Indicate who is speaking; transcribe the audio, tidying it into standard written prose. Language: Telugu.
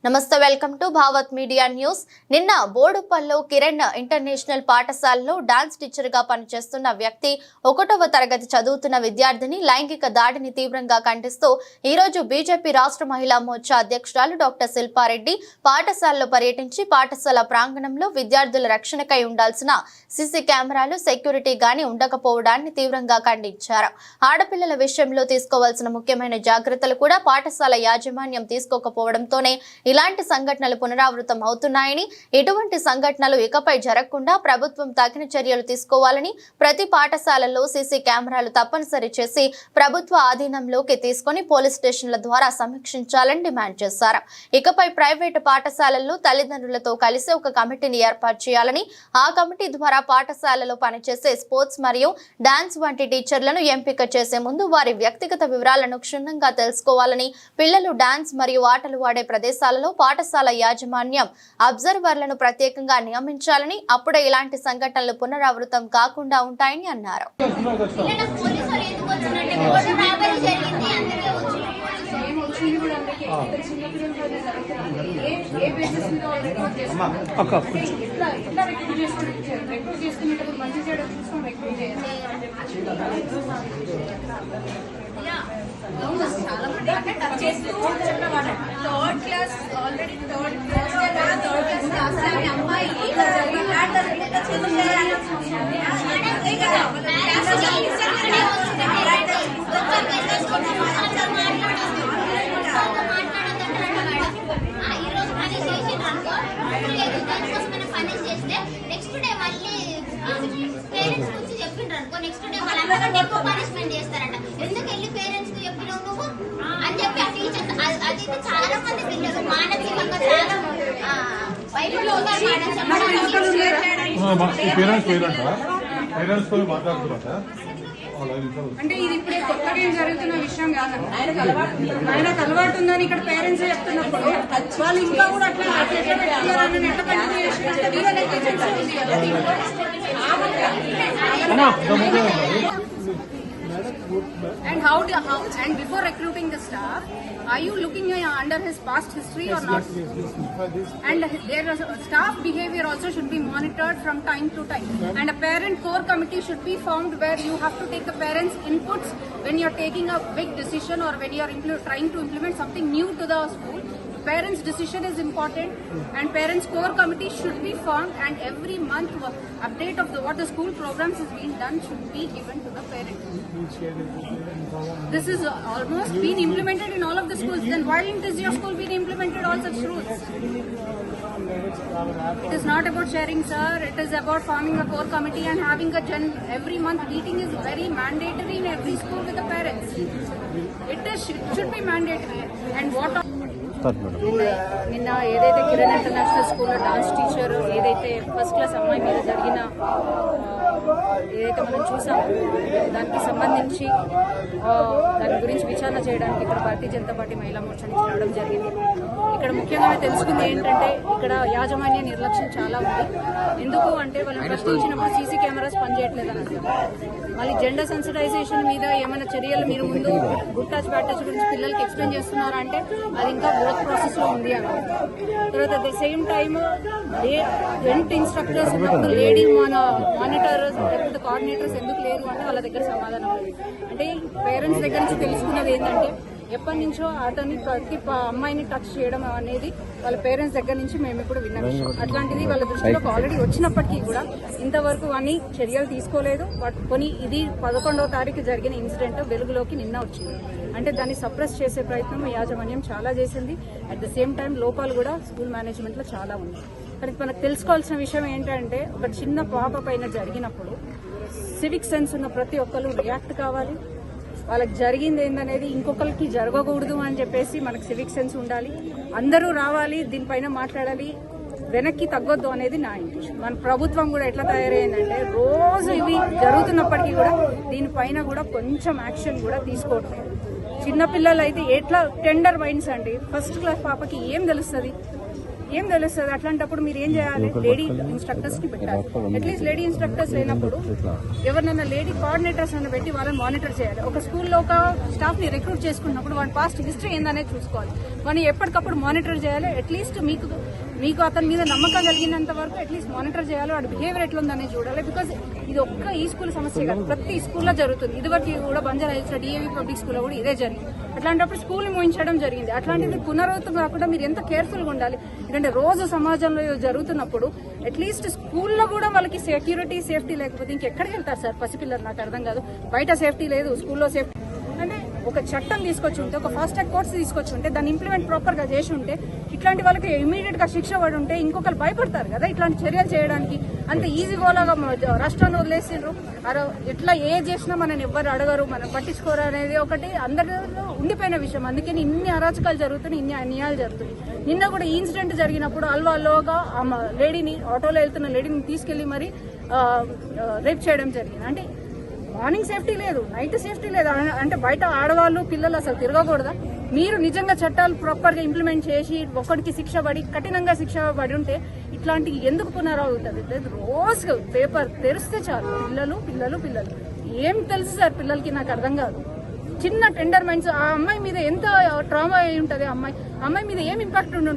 Speaker 1: నమస్తే, welcome to Bhavat media news. నిన్న బోడుపల్లో కిరణ్ ఇంటర్నేషనల్ పాఠశాలలో డాన్స్ టీచర్ గా పనిచేస్తున్న వ్యక్తి 1వ తరగతి చదువుతున్న విద్యార్థిని లైంగిక దాడిని తీవ్రంగా ఖండిస్తూ ఈ రోజు బీజేపీ రాష్ట్ర మహిళా మోర్చా అధ్యక్షురాలు డాక్టర్ శిల్పారెడ్డి పాఠశాలలో పర్యటించి పాఠశాల ప్రాంగణంలో విద్యార్థుల రక్షణకై ఉండాల్సిన సీసీ కెమెరాలు, సెక్యూరిటీ గాని ఉండకపోవడాన్ని తీవ్రంగా ఖండించారు. ఆడపిల్లల విషయంలో తీసుకోవాల్సిన ముఖ్యమైన జాగ్రత్తలు కూడా పాఠశాల యాజమాన్యం తీసుకోకపోవడంతోనే ఇలాంటి సంఘటనలు పునరావృతం అవుతున్నాయని, ఎటువంటి సంఘటనలు ఇకపై జరగకుండా ప్రభుత్వం తగిన చర్యలు తీసుకోవాలని, ప్రతి పాఠశాలలో సీసీ కెమెరాలు తప్పనిసరి చేసి ప్రభుత్వ ఆధీనంలోకి తీసుకుని పోలీస్ స్టేషన్ల ద్వారా సమీక్షించాలని డిమాండ్ చేశారు. ఇకపై ప్రైవేటు పాఠశాలల్లో తల్లిదండ్రులతో కలిసి ఒక కమిటీని ఏర్పాటు చేయాలని, ఆ కమిటీ ద్వారా పాఠశాలలో పనిచేసే స్పోర్ట్స్ మరియు డాన్స్ వంటి టీచర్లను ఎంపిక చేసే ముందు వారి వ్యక్తిగత వివరాలను క్షుణ్ణంగా తెలుసుకోవాలని, పిల్లలు డాన్స్ మరియు ఆటలు ఆడే ప్రదేశాలలో పాఠశాల యాజమాన్యం అబ్జర్వర్లను ప్రత్యేకంగా నియమించాలని, అప్పుడే ఇలాంటి సంఘటనలు పునరావృతం కాకుండా ఉంటాయని అన్నారు.
Speaker 2: Third class already third class అమ్మాయి నెక్స్ట్ డే మళ్ళీ పేరెంట్స్ నుంచి చెప్పిండ్రు అనుకో, నెక్స్ట్ డే వాళ్ళందరూ ఎక్కువ పనిష్మెంట్ చేస్తారట. ఎందుకు వెళ్ళి పేరెంట్స్ కి చెప్పినావు నువ్వు అని చెప్పి ఆ టీచర్ అది చాలా మంది పిల్లలు మానసికంగా చాలా
Speaker 3: అంటే ఇది ఇప్పుడే కొత్తగా ఏం జరుగుతున్న విషయం కాదండి. ఆయనకు అలవాటు ఉందని ఇక్కడ పేరెంట్స్ చెప్తున్నప్పుడు వాళ్ళు ఇంకా కూడా అట్లా ఎట్లా continue And how and before recruiting the staff, are you looking under his past history or not? And their staff behavior also should be monitored from time to time. And a parent core committee should be formed where you have to take the parents' inputs when you're taking a big decision or when you're trying to implement something new to the school. Parents' decision is important, and parents' core committee should be formed, and every month update of what the school programs is being done should be given to the parents. This is almost been implemented in all of the schools. Then why isn't your school being implemented all such rules? It is not about sharing, sir. It is about forming a core committee and having a every month meeting is very mandatory in every school with the parents. It should be mandatory. And what? నిన్న ఏదైతే కిరణ్ ఇంటర్నేషనల్ స్కూల్లో డాన్స్ టీచర్ ఏదైతే ఫస్ట్ క్లాస్ అమ్మాయి మీద జరిగిన ఏదైతే మనం చూసామో దానికి సంబంధించి దాని గురించి విచారణ చేయడానికి ఇక్కడ భారతీయ జనతా పార్టీ మహిళా మోర్చా నుంచి రావడం జరిగింది. ఇక్కడ ముఖ్యంగా తెలుసుకుంది ఏంటంటే ఇక్కడ యాజమాన్య నిర్లక్ష్యం చాలా ఉంది. ఎందుకు అంటే వాళ్ళని ప్రశ్నించినప్పుడు సీసీ కెమెరాస్ పనిచేయట్లేదు అని అంటారు. మళ్ళీ జెండర్ సెన్సిటైజేషన్ మీద ఏమైనా చర్యలు మీరు ముందు గుడ్ టచ్ బ్యాడ్ టచ్ గురించి పిల్లలకి ఎక్స్ప్లెయిన్ చేస్తున్నారా అంటే అది ఇంకా వర్క్ ప్రాసెస్ లో ఉంది అని. తర్వాత at the same time gent instructors ఉన్నప్పుడు లేడీ మానిటర్స్ లేకపోతే కోఆర్డినేటర్స్ ఎందుకు లేరు అంటే వాళ్ళ దగ్గర సమాధానం లేదు. అంటే పేరెంట్స్ దగ్గర నుంచి తెలుసుకున్నది ఏంటంటే ఎప్పటి నుంచో అతన్ని ప్రతి అమ్మాయిని టచ్ చేయడం అనేది వాళ్ళ పేరెంట్స్ దగ్గర నుంచి మేము ఇప్పుడు విన్న విషయం. అట్లాంటిది వాళ్ళ దృష్టిలోకి ఆల్రెడీ వచ్చినప్పటికీ కూడా ఇంతవరకు అని చర్యలు తీసుకోలేదు. కొన్ని ఇది 11వ తారీఖు జరిగిన ఇన్సిడెంట్ వెలుగులోకి నిన్న వచ్చింది. అంటే దాన్ని సప్రెస్ చేసే ప్రయత్నం యాజమాన్యం చాలా చేసింది. అట్ ద సేమ్ టైం లోపాలు కూడా స్కూల్ మేనేజ్మెంట్ లో చాలా ఉంది. కానీ మనకు తెలుసుకోవాల్సిన విషయం ఏంటంటే ఒక చిన్న పాప పైన జరిగినప్పుడు సివిక్ సెన్స్ ఉన్న ప్రతి ఒక్కరు రియాక్ట్ కావాలి. వాళ్ళకి జరిగింది ఏందనేది ఇంకొకరికి జరగకూడదు అని చెప్పేసి మనకు సివిక్ సెన్స్ ఉండాలి. అందరూ రావాలి, దీనిపైన మాట్లాడాలి, వెనక్కి తగ్గొద్దు అనేది నా ఇంటెన్షన్. మన ప్రభుత్వం కూడా ఎట్లా తయారైందంటే రోజు ఇవి జరుగుతున్నప్పటికీ కూడా దీనిపైన కూడా కొంచెం యాక్షన్ కూడా తీసుకోవట్లేదు. చిన్నపిల్లలు అయితే ఎట్లా టెండర్ మైండ్స్ అండి. ఫస్ట్ క్లాస్ పాపకి ఏం తెలుస్తుంది? ఏం తెలుస్తుంది? అట్లాంటప్పుడు మీరు ఏం చేయాలి? లేడీ ఇన్స్ట్రక్టర్స్ ని పెట్టాలి. అట్లీస్ట్ లేడీ ఇన్స్ట్రక్టర్స్ లేనప్పుడు ఎవరినైనా లేడీ కోఆర్డినేటర్స్ అని పెట్టి వాళ్ళని మానిటర్ చేయాలి. ఒక స్కూల్లో ఒక స్టాఫ్ ని రిక్రూట్ చేసుకున్నప్పుడు వాడి పాస్ట్ హిస్టరీ ఏందనేది చూసుకోవాలి. వాడిని ఎప్పటికప్పుడు మానిటర్ చేయాలి. అట్లీస్ట్ మీకు అతని మీద నమ్మకం కలిగినంత వరకు అట్లీస్ట్ మానిటర్ చేయాలి. వాడి బిహేవియర్ ఎట్లా ఉందనేది చూడాలి. బికాజ్ ఇది ఒక్క ఈ స్కూల్ సమస్య కాదు, ప్రతి స్కూల్లో జరుగుతుంది. ఇదివరకు కూడా బంజారా హిల్స్ డిఏవి పబ్లిక్ స్కూల్లో కూడా ఇదే జరిగింది. అట్లాంటప్పుడు స్కూల్ మూయించడం జరిగింది. అట్లాంటిది పునరావృతం కాకుండా మీరు ఎంత కేర్ఫుల్ గా ఉండాలి. ఎందుకంటే రోజు సమాజంలో జరుగుతున్నప్పుడు అట్లీస్ట్ స్కూల్లో కూడా వాళ్ళకి సెక్యూరిటీ సేఫ్టీ లేకపోతే ఇంకెక్కడికి వెళ్తారు సార్ పసిపిల్లలు? నాకు అర్థం కాదు. బయట సేఫ్టీ లేదు, స్కూల్లో సేఫ్టీ అంటే ఒక చట్టం తీసుకొచ్చి ఉంటే, ఒక ఫాస్ట్ ట్రాక్ కోర్స్ తీసుకొచ్చి ఉంటే, దాన్ని ఇంప్లిమెంట్ ప్రాపర్ గా చేసి ఉంటే, ఇట్లాంటి వాళ్ళకి ఇమీడియట్ గా శిక్ష పడి ఉంటే ఇంకొకరు భయపడతారు కదా ఇట్లాంటి చర్యలు చేయడానికి. అంత ఈజీ గోలాగా రాష్ట్రాన్ని వదిలేసిండ్రు. ఎట్లా ఏ చేసినా మనని ఎవ్వరు అడగరు, మనం పట్టించుకోరు అనేది ఒకటి అందరిలో ఉండిపోయిన విషయం. అందుకని ఇన్ని అరాచకాలు జరుగుతున్నాయి, ఇన్ని అన్యాయాలు జరుగుతున్నాయి. నిన్న కూడా ఈ ఇన్సిడెంట్ జరిగినప్పుడు అల్వాలోగా ఆ లేడీని, ఆటోలో వెళ్తున్న లేడీని తీసుకెళ్లి మరి రేప్ చేయడం జరిగింది. అంటే మార్నింగ్ సేఫ్టీ లేదు, నైట్ సేఫ్టీ లేదు. అంటే బయట ఆడవాళ్ళు పిల్లలు అసలు తిరగకూడదా? మీరు నిజంగా చట్టాలు ప్రాపర్ గా ఇంప్లిమెంట్ చేసి ఒకరికి శిక్ష పడి కఠినంగా శిక్ష పడి ఉంటే ఇట్లాంటి ఎందుకు పునరావృతుంది? రోజు పేపర్ తెరిస్తే చాలు పిల్లలు పిల్లలు పిల్లలు. ఏం తెలుసు సార్ పిల్లలకి? నాకు అర్థం కాదు. చిన్న టెండర్ మైండ్స్. ఆ అమ్మాయి మీద ఎంత ట్రామా అయి ఉంటుంది, అమ్మాయి మీద ఏం ఇంపాక్ట్ ఉండి